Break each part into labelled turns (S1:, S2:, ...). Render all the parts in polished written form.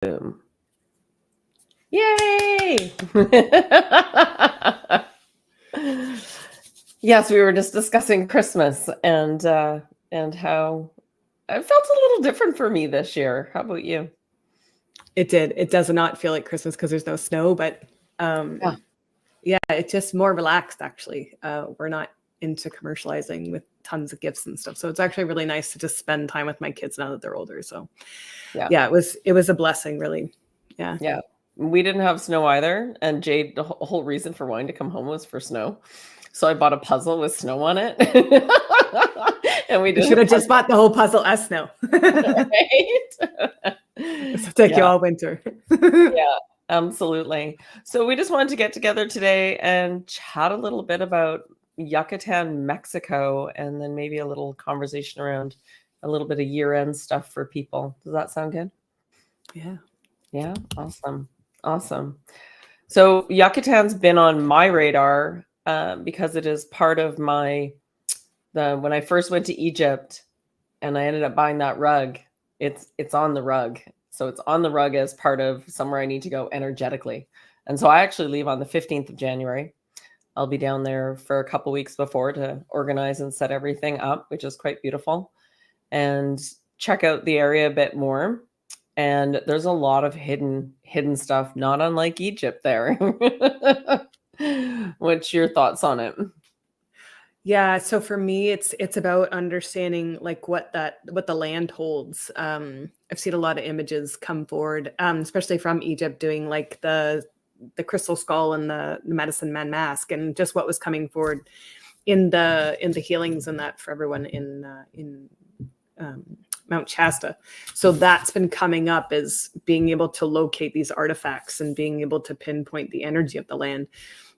S1: Boom. Yay! Yes, we were just discussing Christmas and how it felt a little different for me this year. How about you?
S2: It did. It does not feel like Christmas because there's no snow, but yeah, it's just more relaxed actually. We're not into commercializing with tons of gifts and stuff. So it's actually really nice to just spend time with my kids now that they're older. So yeah, it was a blessing, really. Yeah.
S1: Yeah. We didn't have snow either. And Jade, the whole reason for wanting to come home was for snow. So I bought a puzzle with snow on it. And we
S2: You should have just bought the whole puzzle as snow.
S1: Right?
S2: It'll take you all winter.
S1: Yeah, absolutely. So we just wanted to get together today and chat a little bit about Yucatan, Mexico, and then maybe a little conversation around a little bit of year-end stuff for people. Does that sound good?
S2: Yeah.
S1: Yeah, awesome. Awesome. So Yucatan's been on my radar because it is part of when I first went to Egypt and I ended up buying that rug, it's on the rug. So it's on the rug as part of somewhere I need to go energetically. And so I actually leave on the 15th of January. I'll be down there for a couple weeks before to organize and set everything up, which is quite beautiful, and check out the area a bit more. And there's a lot of hidden stuff, not unlike Egypt there. What's your thoughts on it?
S2: Yeah, so for me, it's about understanding like what the land holds. I've seen a lot of images come forward, especially from Egypt, doing like the crystal skull and the medicine man mask, and just what was coming forward in the healings and that for everyone in Mount Shasta. So that's been coming up as being able to locate these artifacts and being able to pinpoint the energy of the land.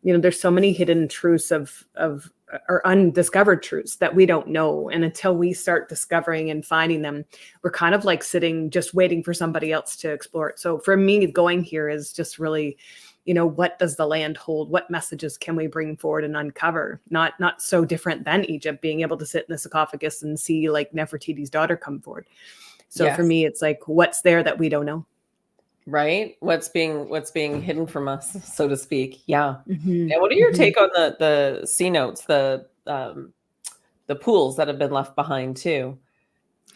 S2: You know, there's so many hidden truths or undiscovered truths that we don't know. And until we start discovering and finding them, we're kind of like sitting, just waiting for somebody else to explore it. So for me, going here is just really, you know, what does the land hold? What messages can we bring forward and uncover? Not so different than Egypt, being able to sit in the sarcophagus and see like Nefertiti's daughter come forward. So for me, it's like, what's there that we don't know?
S1: Right? What's being hidden from us, so to speak. Yeah. And what are your take on the C notes, the pools that have been left behind too?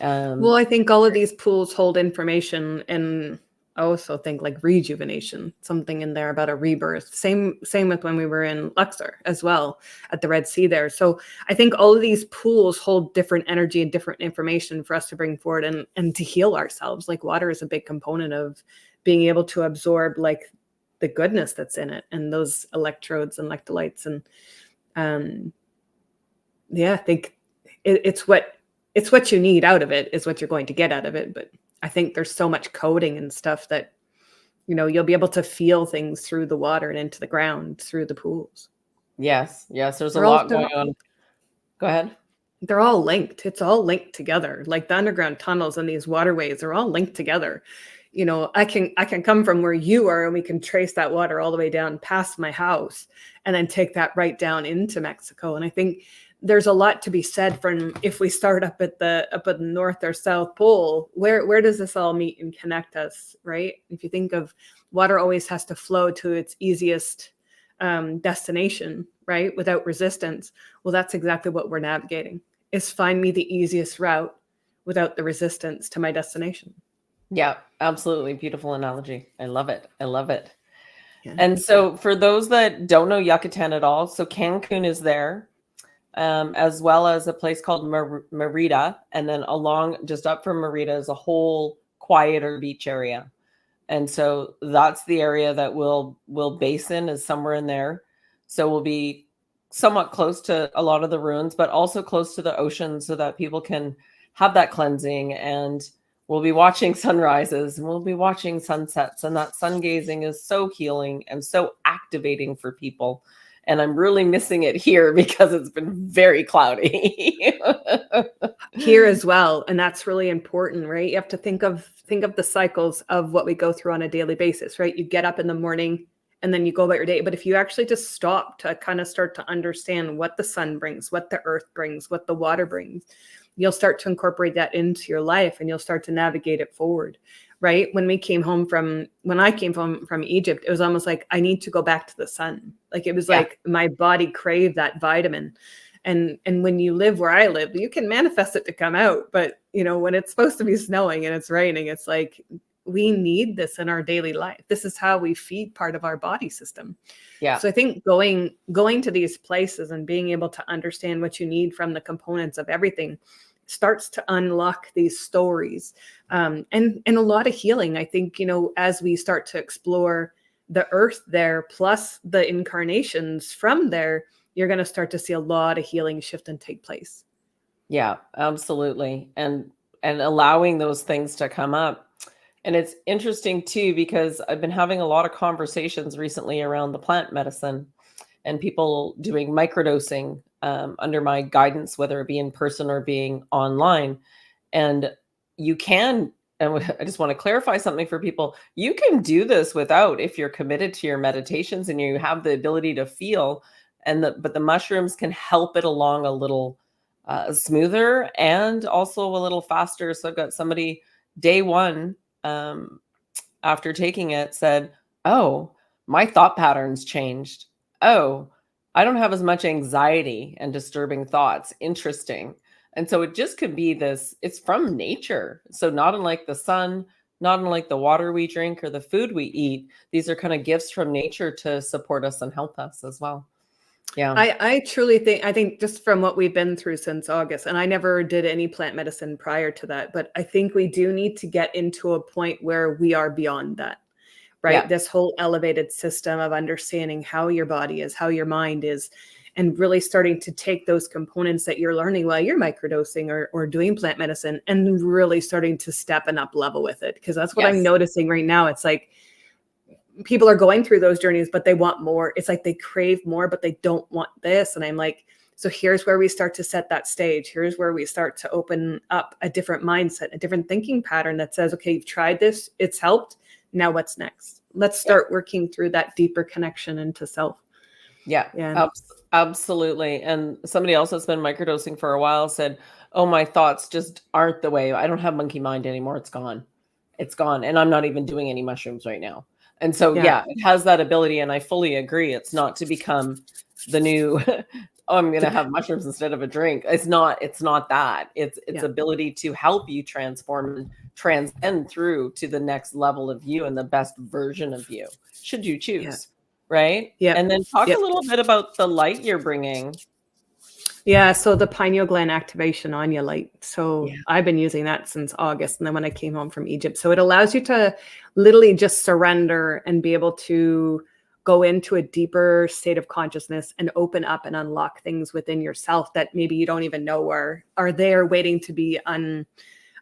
S2: Well, I think all of these pools hold information, and I also think like rejuvenation, something in there about a rebirth. Same with when we were in Luxor as well at the Red Sea there. So I think all of these pools hold different energy and different information for us to bring forward and to heal ourselves. Like water is a big component of being able to absorb like the goodness that's in it and those electrodes and electrolytes. And yeah, I think it's what you need out of it is what you're going to get out of it. But I think there's so much coding and stuff that, you know, you'll be able to feel things through the water and into the ground through the pools.
S1: Yes. There's a lot going on. Go ahead.
S2: They're all linked. It's all linked together. Like the underground tunnels and these waterways are all linked together. You know, I can come from where you are and we can trace that water all the way down past my house and then take that right down into Mexico. And I think there's a lot to be said from if we start up at the north or south pole, where does this all meet and connect us, right? If you think of water always has to flow to its easiest destination, right? Without resistance. Well, that's exactly what we're navigating, is find me the easiest route without the resistance to my destination.
S1: Yeah, absolutely. Beautiful analogy. I love it. Yeah. And so for those that don't know Yucatan at all, so Cancun is there. As well as a place called Merida, and then along just up from Merida is a whole quieter beach area, and so that's the area that we'll base in, is somewhere in there. So we'll be somewhat close to a lot of the ruins, but also close to the ocean, so that people can have that cleansing. And we'll be watching sunrises and we'll be watching sunsets, and that sun gazing is so healing and so activating for people. And I'm really missing it here because it's been very cloudy
S2: here as well. And that's really important, right? You have to think of the cycles of what we go through on a daily basis, right? You get up in the morning and then you go about your day. But if you actually just stop to kind of start to understand what the sun brings, what the earth brings, what the water brings, you'll start to incorporate that into your life and you'll start to navigate it forward. Right. When I came home from Egypt, it was almost like I need to go back to the sun. Like it was like my body craved that vitamin. And when you live where I live, you can manifest it to come out. But, you know, when it's supposed to be snowing and it's raining, it's like we need this in our daily life. This is how we feed part of our body system.
S1: Yeah.
S2: So I think going to these places and being able to understand what you need from the components of everything starts to unlock these stories, and a lot of healing. I think, you know, as we start to explore the earth there, plus the incarnations from there, you're going to start to see a lot of healing shift and take place.
S1: Yeah, absolutely. And allowing those things to come up. And it's interesting too, because I've been having a lot of conversations recently around the plant medicine and people doing microdosing under my guidance, whether it be in person or being online. And you can, and I just want to clarify something for people. You can do this without, if you're committed to your meditations and you have the ability to feel, but the mushrooms can help it along a little smoother and also a little faster. So I've got somebody day one, after taking it, said, "Oh, my thought patterns changed. Oh, I don't have as much anxiety and disturbing thoughts. Interesting." And so it just could be this, it's from nature. So not unlike the sun, not unlike the water we drink or the food we eat, these are kind of gifts from nature to support us and help us as well. Yeah.
S2: I truly think, I think just from what we've been through since August, and I never did any plant medicine prior to that, but I think we do need to get into a point where we are beyond that, right?
S1: Yeah.
S2: This whole elevated system of understanding how your body is, how your mind is, and really starting to take those components that you're learning while you're microdosing or doing plant medicine and really starting to step and up level with it. Because that's what I'm noticing right now. It's like people are going through those journeys, but they want more. It's like they crave more, but they don't want this. And I'm like, so here's where we start to set that stage. Here's where we start to open up a different mindset, a different thinking pattern that says, okay, you've tried this, it's helped. Now what's next? Let's start working through that deeper connection into self.
S1: Yeah. Absolutely. And somebody else that's been microdosing for a while said, "Oh, my thoughts just aren't the way. I don't have monkey mind anymore. It's gone. It's gone. And I'm not even doing any mushrooms right now." And so, it has that ability. And I fully agree. It's not to become the new, "Oh, I'm going to have mushrooms instead of a drink." It's not that. It's ability to help you transform and transcend through to the next level of you and the best version of you, should you choose. Right?
S2: Yeah.
S1: And then talk a little bit about the light you're bringing.
S2: Yeah. So the pineal gland activation Anya light. So I've been using that since August. And then when I came home from Egypt, so it allows you to literally just surrender and be able to go into a deeper state of consciousness and open up and unlock things within yourself that maybe you don't even know are there waiting to be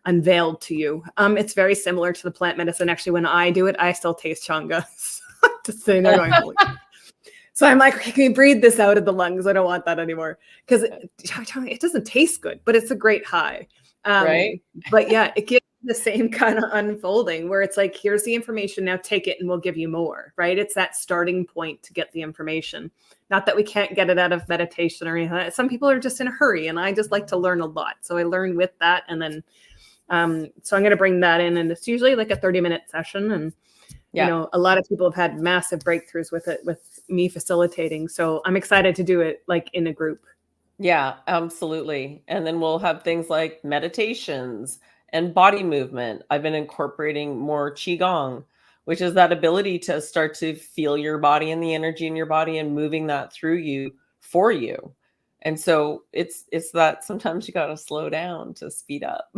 S2: unveiled to you. It's very similar to the plant medicine. Actually, when I do it, I still taste changa. Just sitting there going, holy. So I'm like, okay, can you breathe this out of the lungs? I don't want that anymore. Because it doesn't taste good, but it's a great high.
S1: Right.
S2: But it gives the same kind of unfolding where it's like, here's the information, now take it and we'll give you more, right? It's that starting point to get the information. Not that we can't get it out of meditation or anything. Some people are just in a hurry, and I just like to learn a lot. So I learn with that. And then, so I'm going to bring that in, and it's usually like a 30-minute session. And you know, a lot of people have had massive breakthroughs with it, with me facilitating. So I'm excited to do it like in a group.
S1: Yeah, absolutely. And then we'll have things like meditations and body movement. I've been incorporating more qigong, which is that ability to start to feel your body and the energy in your body and moving that through you for you. And so it's that sometimes you got to slow down to speed up.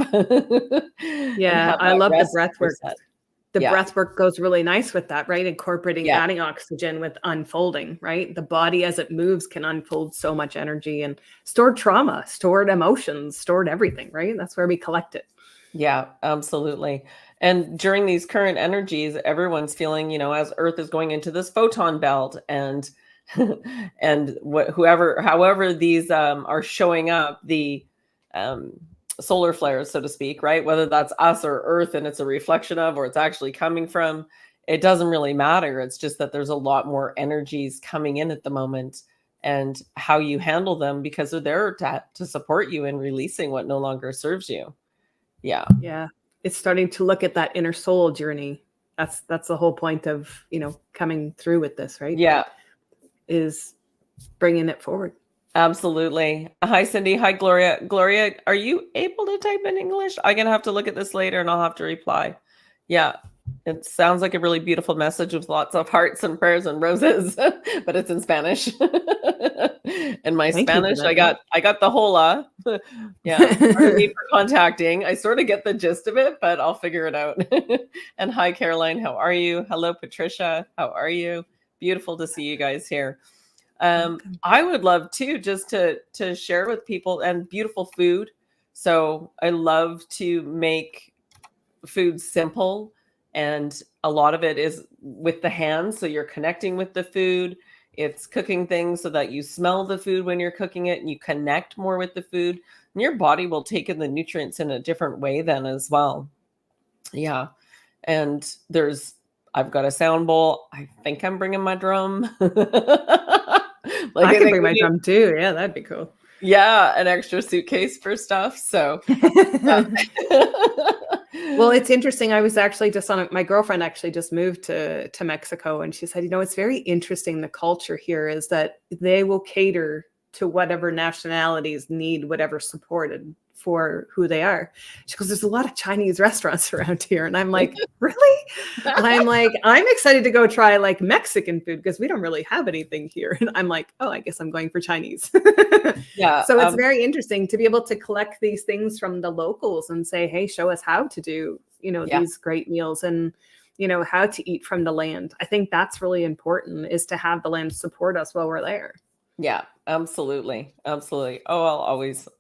S2: Yeah, I love the breath work. The breath work goes really nice with that, right? Incorporating, adding oxygen with unfolding, right? The body as it moves can unfold so much energy and stored trauma, stored emotions, stored everything, right? That's where we collect it.
S1: Yeah, absolutely. And during these current energies, everyone's feeling, you know, as Earth is going into this photon belt and and however these are showing up, the solar flares, so to speak, right? Whether that's us or Earth and it's a reflection of, or it's actually coming from, it doesn't really matter. It's just that there's a lot more energies coming in at the moment. and how you handle them, because they're there to support you in releasing what no longer serves you. Yeah.
S2: Yeah. It's starting to look at that inner soul journey. That's the whole point of, coming through with this, right?
S1: Yeah.
S2: Is bringing it forward.
S1: Absolutely. Hi, Cindy. Hi, Gloria. Gloria, are you able to type in English? I'm going to have to look at this later and I'll have to reply. Yeah. It sounds like a really beautiful message with lots of hearts and prayers and roses, but it's in Spanish. And my
S2: Thank
S1: Spanish, I got the hola. Yeah. Pardon me for contacting. I sort of get the gist of it, but I'll figure it out. And hi, Caroline. How are you? Hello, Patricia. How are you? Beautiful to see you guys here. I would love to just to share with people, and beautiful food. So I love to make food simple, and a lot of it is with the hands. So you're connecting with the food. It's cooking things so that you smell the food when you're cooking it and you connect more with the food, and your body will take in the nutrients in a different way then as well. Yeah. And I've got a sound bowl. I think I'm bringing my drum.
S2: I can bring my drum too. Yeah, that'd be cool.
S1: Yeah, an extra suitcase for stuff. So,
S2: well, it's interesting. I was actually just my girlfriend actually just moved to Mexico, and she said, it's very interesting. The culture here is that they will cater to whatever nationalities need whatever supported for who they are. She goes, there's a lot of Chinese restaurants around here. And I'm like, really? And I'm like, I'm excited to go try like Mexican food because we don't really have anything here. And I'm like, oh, I guess I'm going for Chinese.
S1: Yeah.
S2: So it's very interesting to be able to collect these things from the locals and say, hey, show us how to do, these great meals, and, how to eat from the land. I think that's really important, is to have the land support us while we're there.
S1: Yeah, absolutely. Absolutely. Oh,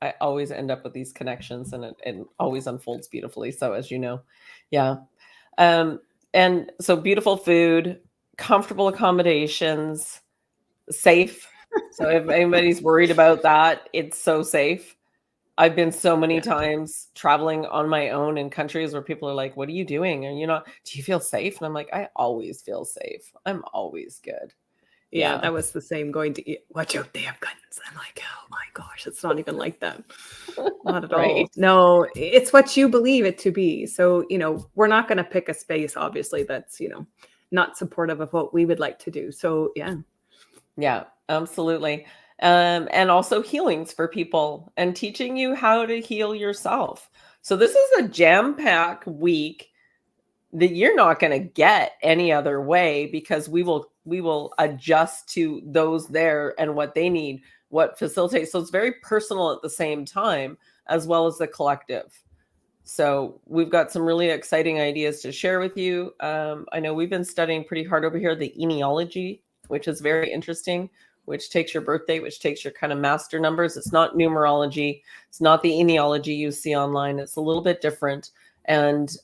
S1: I always end up with these connections, and it always unfolds beautifully. So, as you know, yeah. And so beautiful food, comfortable accommodations, safe. So if anybody's worried about that, it's so safe. I've been so many times traveling on my own in countries where people are like, what are you doing? And do you feel safe? And I'm like, I always feel safe. I'm always good.
S2: Yeah, that was the same going to eat. Watch out, they have guns. I'm like, oh my gosh, it's not even like that. Not at all. No, it's what you believe it to be. So, we're not going to pick a space, obviously, that's, not supportive of what we would like to do. So, yeah. Yeah,
S1: absolutely. And also healings for people and teaching you how to heal yourself. So this is a jam-packed week that you're not going to get any other way, because we will adjust to those there and what they need, what facilitates. So it's very personal at the same time, as well as the collective. So we've got some really exciting ideas to share with you. I know we've been studying pretty hard over here, the genealogy, which is very interesting, which takes your birthday, which takes your kind of master numbers. It's not numerology. It's not the genealogy you see online. It's a little bit different. And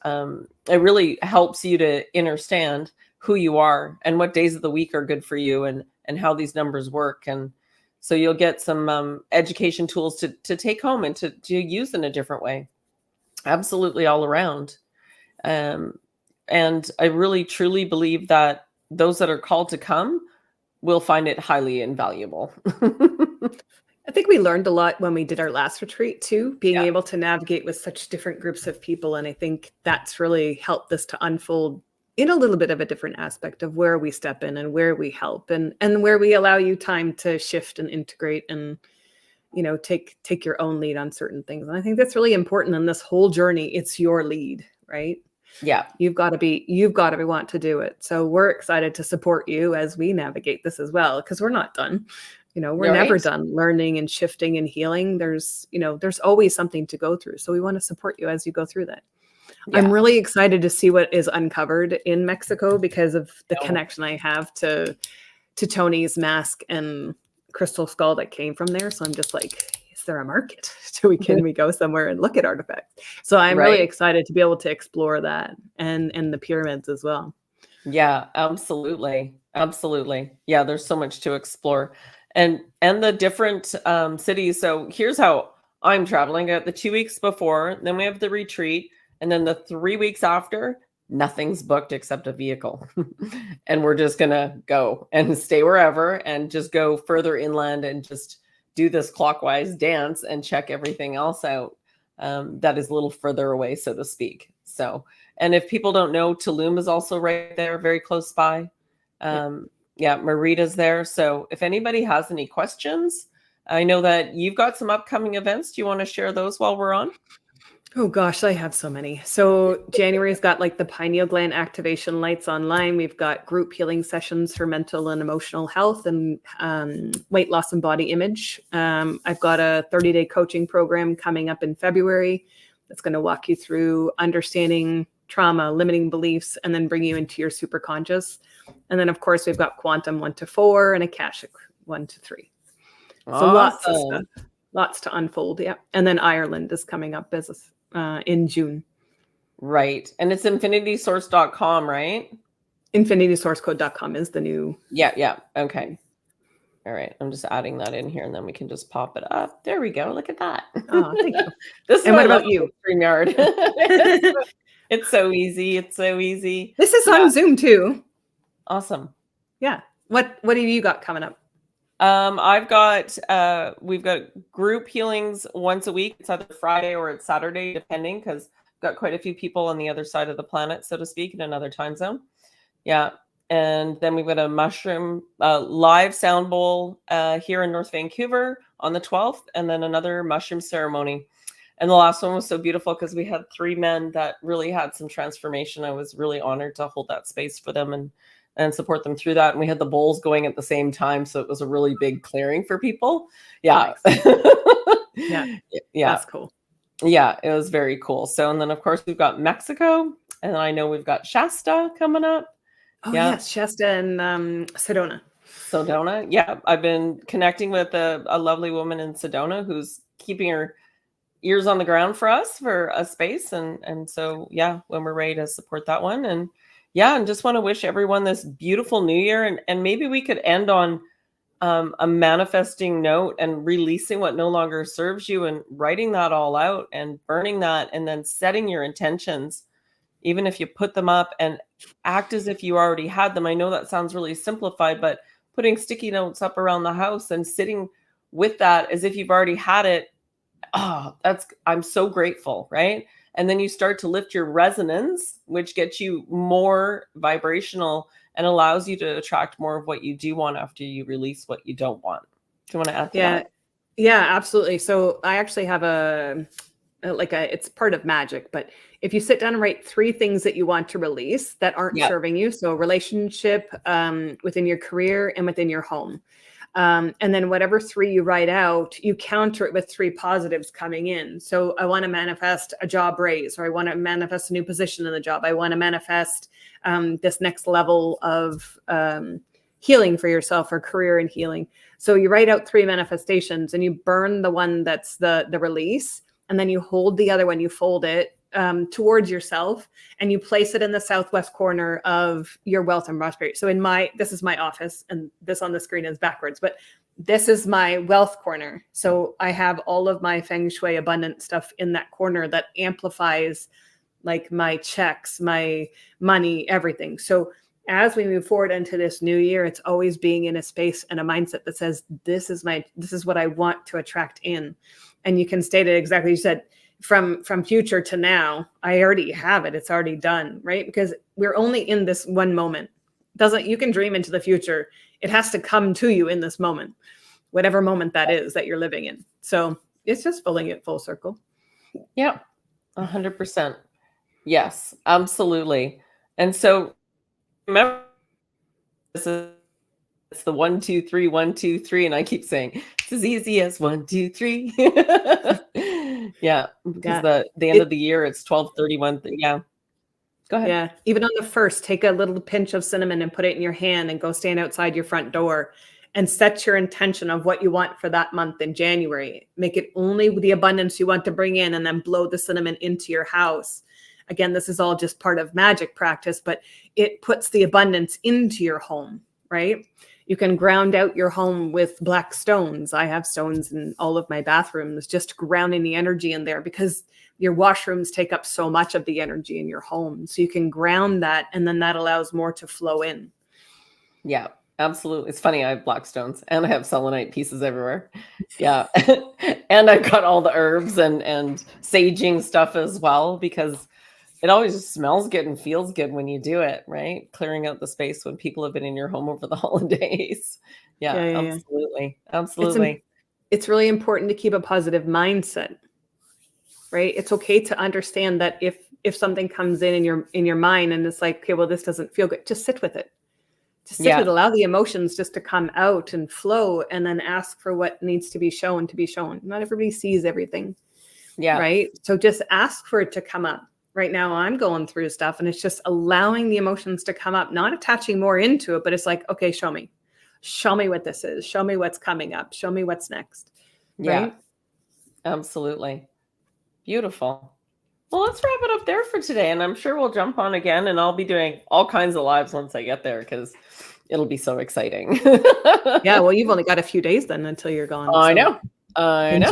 S1: it really helps you to understand who you are and what days of the week are good for you, and how these numbers work. And so you'll get some education tools to take home and to use in a different way. Absolutely all around. And I really, truly believe that those that are called to come will find it highly invaluable.
S2: I think we learned a lot when we did our last retreat too, being able to navigate with such different groups of people. And I think that's really helped us to unfold in a little bit of a different aspect of where we step in and where we help, and where we allow you time to shift and integrate and, take your own lead on certain things. And I think that's really important in this whole journey. It's your lead, right?
S1: Yeah.
S2: You've got to want to do it. So we're excited to support you as we navigate this as well, because we're not done. We're never done learning and shifting and healing. There's always something to go through. So we want to support you as you go through that. Yeah. I'm really excited to see what is uncovered in Mexico because of the connection I have to Tony's mask and crystal skull that came from there. So I'm just like, is there a market? Can we go somewhere and look at artifacts? So I'm really excited to be able to explore that, and the pyramids as well.
S1: Yeah, absolutely. Absolutely. Yeah, there's so much to explore. And the different cities. So here's how I'm traveling. I got the 2 weeks before, then we have the retreat, and then the 3 weeks after, nothing's booked except a vehicle. And we're just going to go and stay wherever and just go further inland and just do this clockwise dance and check everything else out that is a little further away, so to speak. So, and if people don't know, Tulum is also right there, very close by. Yeah, Marita's there. So if anybody has any questions, I know that you've got some upcoming events. Do you want to share those while we're on?
S2: Oh gosh, I have so many. So January's got like the pineal gland activation lights online. We've got group healing sessions for mental and emotional health and weight loss and body image. I've got a 30-day coaching program coming up in February that's going to walk you through understanding trauma, limiting beliefs, and then bring you into your superconscious. And then of course we've got quantum 1 to 4 and Akashic 1 to 3. So
S1: Awesome.
S2: lots of stuff, lots to unfold. Yeah. And then Ireland is coming up in June.
S1: Right. And it's infinitysource.com, right?
S2: infinitysourcecode.com is the new.
S1: Yeah. Okay. All right. I'm just adding that in here and then we can just pop it up. There we go. Look at that.
S2: Oh, thank you.
S1: This
S2: and what about you?
S1: StreamYard. It's so easy. It's so easy.
S2: This is on Zoom too.
S1: Awesome.
S2: Yeah. What have you got coming up?
S1: We've got group healings once a week. It's either Friday or it's Saturday, depending, because I've got quite a few people on the other side of the planet, so to speak, in another time zone. Yeah. And then we've got a mushroom live sound bowl here in North Vancouver on the 12th, and then another mushroom ceremony. And the last one was so beautiful because we had 3 men that really had some transformation. I was really honored to hold that space for them and support them through that. And we had the bowls going at the same time. So it was a really big clearing for people. Yeah.
S2: Nice. Yeah. That's cool.
S1: Yeah, it was very cool. So, and then of course we've got Mexico, and I know we've got Shasta coming up.
S2: Oh yes, Shasta and Sedona.
S1: Sedona. Yeah. I've been connecting with a lovely woman in Sedona who's keeping her ears on the ground for us for a space. And so, yeah, when we're ready to support that one. And yeah, and just want to wish everyone this beautiful new year. And maybe we could end on a manifesting note and releasing what no longer serves you and writing that all out and burning that and then setting your intentions, even if you put them up and act as if you already had them. I know that sounds really simplified, but putting sticky notes up around the house and sitting with that as if you've already had it. Oh, I'm so grateful, right? And then you start to lift your resonance, which gets you more vibrational and allows you to attract more of what you do want after you release what you don't want. Do you want to add to that?
S2: Yeah, absolutely. So I actually have it's part of magic, but if you sit down and write 3 things that you want to release that aren't serving you, so relationship, within your career and within your home. And then whatever 3 you write out, you counter it with 3 positives coming in. So I want to manifest a job raise, or I want to manifest a new position in the job. I want to manifest this next level of healing for yourself, or career and healing. So you write out 3 manifestations and you burn the one that's the release, and then you hold the other one, you fold it towards yourself, and you place it in the southwest corner of your wealth and prosperity. So this is my office, and this on the screen is backwards, but this is my wealth corner. So I have all of my feng shui abundant stuff in that corner that amplifies like my checks, my money, everything. So as we move forward into this new year, it's always being in a space and a mindset that says, this is what I want to attract in. And you can state it exactly. You said, from future to now, I already have it. It's already done, right? Because we're only in this one moment. You can dream into the future. It has to come to you in this moment, whatever moment that is that you're living in. So it's just pulling it full circle.
S1: Yeah, 100%. Yes, absolutely. And so remember, it's the 1, 2, 3, 1, 2, 3. And I keep saying it's as easy as 1, 2, 3. Yeah, because the end of the year, it's 12/31. Yeah. Go ahead.
S2: Yeah. Even on the 1st, take a little pinch of cinnamon and put it in your hand and go stand outside your front door and set your intention of what you want for that month in January. Make it only the abundance you want to bring in, and then blow the cinnamon into your house. Again, this is all just part of magic practice, but it puts the abundance into your home, right? You can ground out your home with black stones. I have stones in all of my bathrooms, just grounding the energy in there, because your washrooms take up so much of the energy in your home. So you can ground that, and then that allows more to flow in.
S1: Yeah, absolutely. It's funny. I have black stones and I have selenite pieces everywhere. Yeah. And I've got all the herbs and saging stuff as well, because it always just smells good and feels good when you do it, right? Clearing out the space when people have been in your home over the holidays. Yeah,
S2: Yeah, yeah, yeah.
S1: absolutely.
S2: It's
S1: Absolutely.
S2: it's really important to keep a positive mindset, right? It's okay to understand that if something comes in your mind and it's like, okay, well, this doesn't feel good, just sit with it. Just sit with it.
S1: Yeah.
S2: Allow the emotions just to come out and flow, and then ask for what needs to be shown to be shown. Not everybody sees everything,
S1: Yeah.
S2: right? So just ask for it to come up. Right now I'm going through stuff, and it's just allowing the emotions to come up, not attaching more into it, but it's like, okay, show me what this is. Show me what's coming up. Show me what's next.
S1: Yeah.
S2: Right?
S1: Absolutely. Beautiful. Well, let's wrap it up there for today. And I'm sure we'll jump on again, and I'll be doing all kinds of lives once I get there, because it'll be so exciting.
S2: Yeah. Well, you've only got a few days then until you're gone.
S1: I
S2: So
S1: know. I know.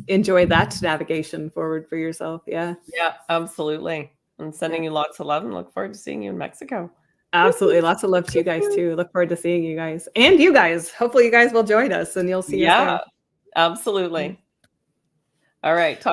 S2: enjoy that navigation forward for yourself. Yeah.
S1: Yeah, absolutely. I'm sending you lots of love and look forward to seeing you in Mexico.
S2: Absolutely. Lots of love to you guys too. Look forward to seeing you guys. And you guys. Hopefully you guys will join us and you'll see us
S1: Yeah,
S2: there.
S1: absolutely. All right. Talk